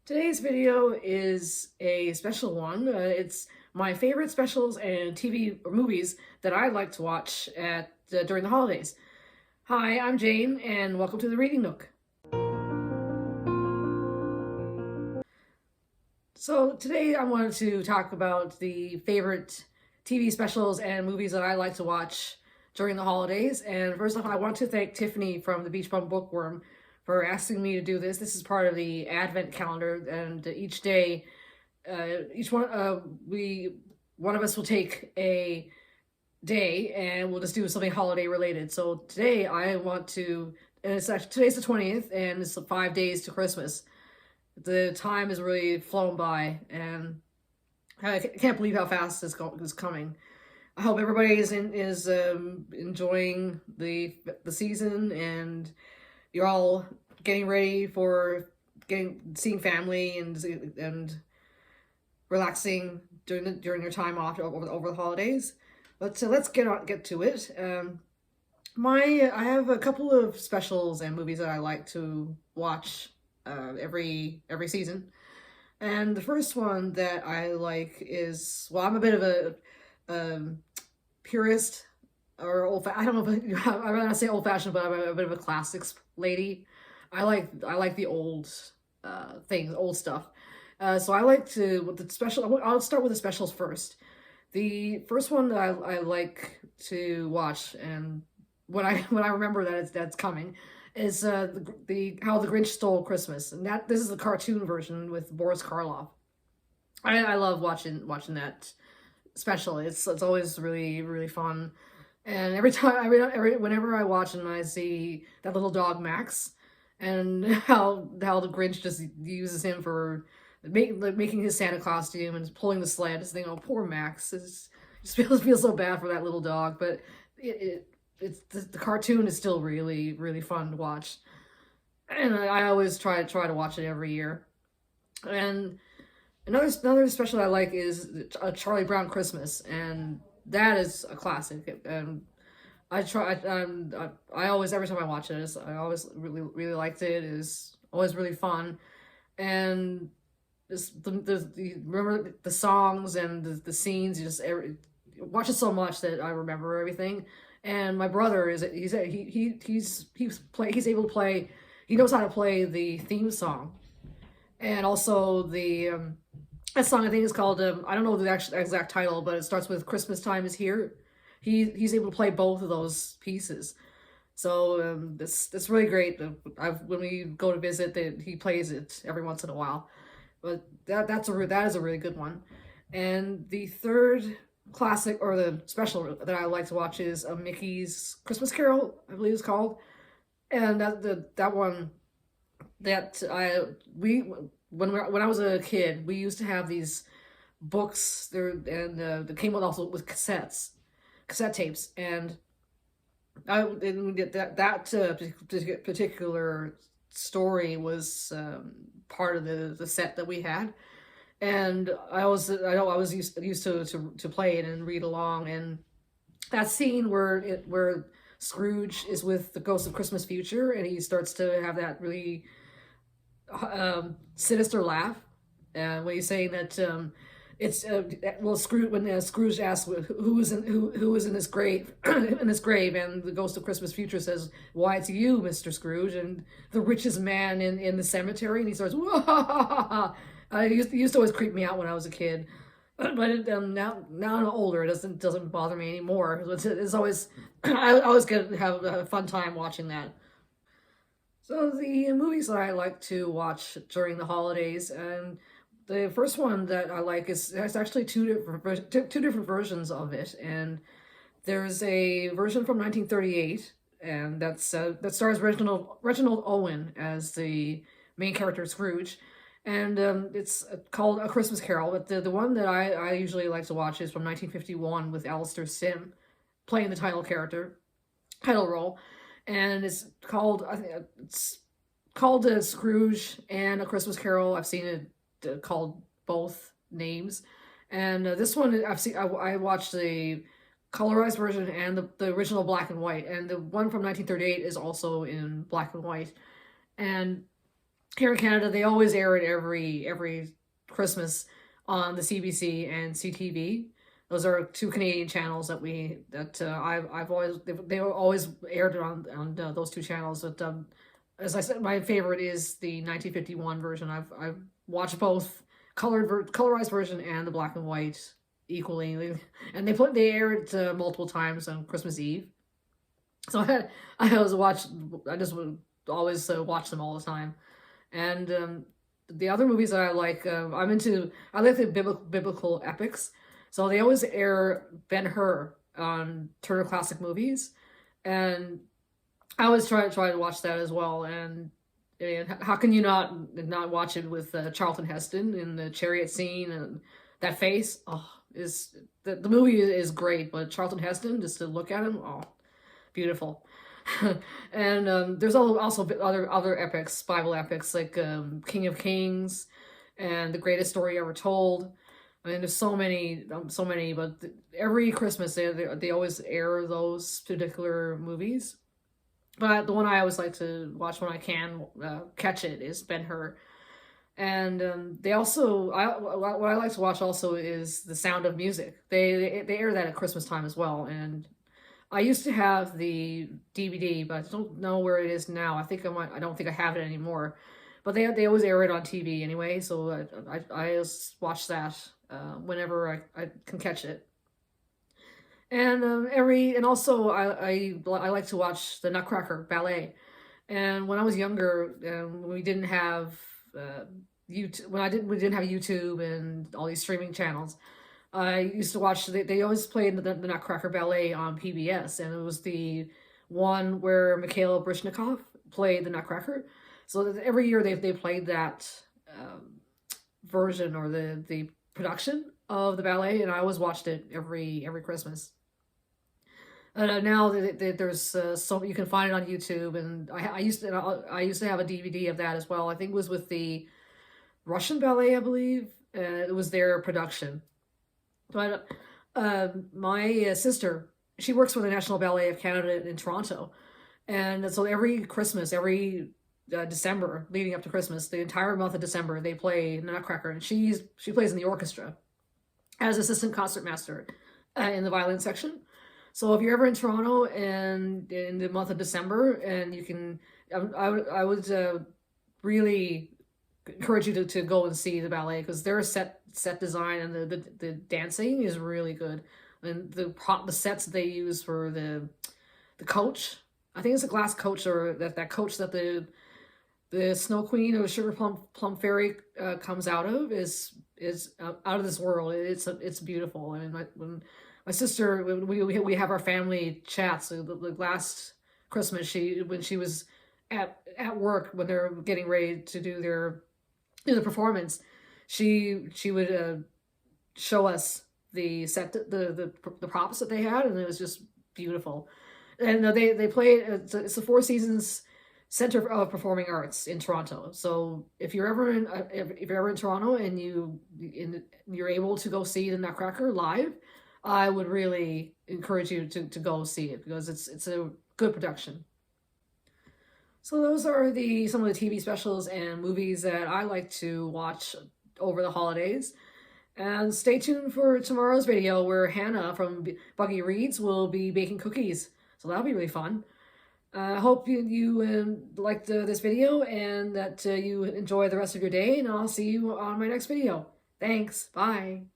Today's video is a special one. It's my favorite specials and TV or movies that I like to watch during the holidays. Hi, I'm Jane, and welcome to the Reading Nook. So today I wanted to talk about the favorite TV specials and movies that I like to watch during the holidays. And first off, I want to thank Tiffany from the Beach Bum Bookworm for asking me to do this. This is part of the Advent calendar, and each day, each one, one of us will take a day and we'll just do something holiday related. So today I want to, and it's actually today's the 20th, and it's 5 days to Christmas. The time has really flown by, and I can't believe how fast this is coming. I hope everybody is enjoying the season, and you're all getting ready for seeing family and relaxing during your time off over the holidays. But let's get to it. I have a couple of specials and movies that I like to watch every season. And the first one that I like is, well, I'm a bit of a purist or I don't know if I'm not gonna say old fashioned, but I'm a bit of a classics lady. I like the old things, old stuff. So I like to with the special. I'll start with the specials first. The first one that I like to watch, and when I remember that that's coming, is the How the Grinch Stole Christmas, and this is the cartoon version with Boris Karloff. I love watching that special. It's always really fun, and whenever I watch and I see that little dog Max, and how the Grinch just uses him for making his Santa costume and pulling the sled, just thinking, oh, poor Max. Just feels so bad for that little dog, but it's the cartoon is still really fun to watch, and I always try to watch it every year. And another special I like is a Charlie Brown Christmas, and that is a classic. And I always, every time I watch it, I always really liked it. It is always really fun, and remember the songs and the scenes. You just watch it so much that I remember everything. And my brother he's able to play. He knows how to play the theme song, and also that song I think is called I don't know the exact title, but it starts with "Christmas Time Is Here." He's able to play both of those pieces, so that's really great. When we go to visit, he plays it every once in a while, but that is a really good one. And the third classic, or the special that I like to watch, is a Mickey's Christmas Carol, I believe it's called. And that one that when I was a kid, we used to have these books there, and they came also with cassette tapes, and that particular story was part of the set that we had. And I was used to play it and read along. And that scene where Scrooge is with the ghost of Christmas Future, and he starts to have that really sinister laugh, when he's saying that it's Scrooge, when Scrooge asks who is in this grave in this grave, and the ghost of Christmas Future says, "Why, it's you, Mr. Scrooge, and the richest man in the cemetery," and he starts, "Whoa!" It used to always creep me out when I was a kid, but now I'm older, it doesn't bother me anymore. It's always I always have a fun time watching that. So the movies that I like to watch during the holidays, and the first one that I like there's actually two different versions of it. And there's a version from 1938, and that stars Reginald Owen as the main character Scrooge. And it's called A Christmas Carol. But the one that I usually like to watch is from 1951 with Alistair Sim playing the title role. And it's called, I think it's called Scrooge and A Christmas Carol. I've seen it called both names. And this one I watched the colorized version and the original black and white. And the one from 1938 is also in black and white. And here in Canada, they always air it every Christmas on the CBC and CTV. Those are two Canadian channels I've always they always aired it on those two channels. But as I said, my favorite is the 1951 version. I've watched both colorized version and the black and white equally, and they air it multiple times on Christmas Eve. So I just would always watch them all the time. And the other movies that I like, I like the biblical epics. So they always air Ben-Hur on Turner Classic Movies, and I always try to watch that as well. And how can you not watch it with Charlton Heston in the chariot scene, and that face? Oh, is the movie is great, but Charlton Heston, just to look at him, oh, beautiful. And there's also other epics, Bible epics, like King of Kings and The Greatest Story Ever Told. I mean, there's so many, but every Christmas they always air those particular movies. But the one I always like to watch when I can catch it is Ben-Hur. And they also, what I like to watch also is The Sound of Music. They air that at Christmas time as well. And I used to have the DVD, but I don't know where it is now. I don't think I have it anymore. But they always air it on TV anyway, so I just watch that whenever I can catch it. And also I like to watch the Nutcracker Ballet. And when I was younger, we didn't have YouTube. We didn't have YouTube and all these streaming channels. I used to watch. They always played the Nutcracker Ballet on PBS, and it was the one where Mikhail Baryshnikov played the Nutcracker. So every year they played that version or the production of the ballet, and I always watched it every Christmas. Now there's so you can find it on YouTube, and I used to have a DVD of that as well. I think it was with the Russian ballet, I believe, and it was their production. But my sister, she works for the National Ballet of Canada in Toronto, and so every Christmas, every December leading up to Christmas, the entire month of December, they play Nutcracker, and she plays in the orchestra as assistant concertmaster in the violin section. So if you're ever in Toronto and in the month of December, and you can, I would really encourage you to go and see the ballet, because their set design and the dancing is really good. And the sets that they use for the coach, I think it's a glass coach, or that coach that the Snow Queen or Sugar Plum Fairy comes out of is out of this world. It's beautiful. I mean, when my sister, we have our family chats. So the last Christmas, when she was at work, when they're getting ready to do the performance, she would show us the set, the props that they had, and it was just beautiful. And they play it's the Four Seasons Center of Performing Arts in Toronto. So if you're ever in Toronto and you're able to go see the Nutcracker live, I would really encourage you to go see it, because it's a good production. So those are some of the TV specials and movies that I like to watch over the holidays. And stay tuned for tomorrow's video, where Hannah from Buggy Reads will be baking cookies. So that'll be really fun. I hope you liked this video, and that you enjoy the rest of your day, and I'll see you on my next video. Thanks. Bye.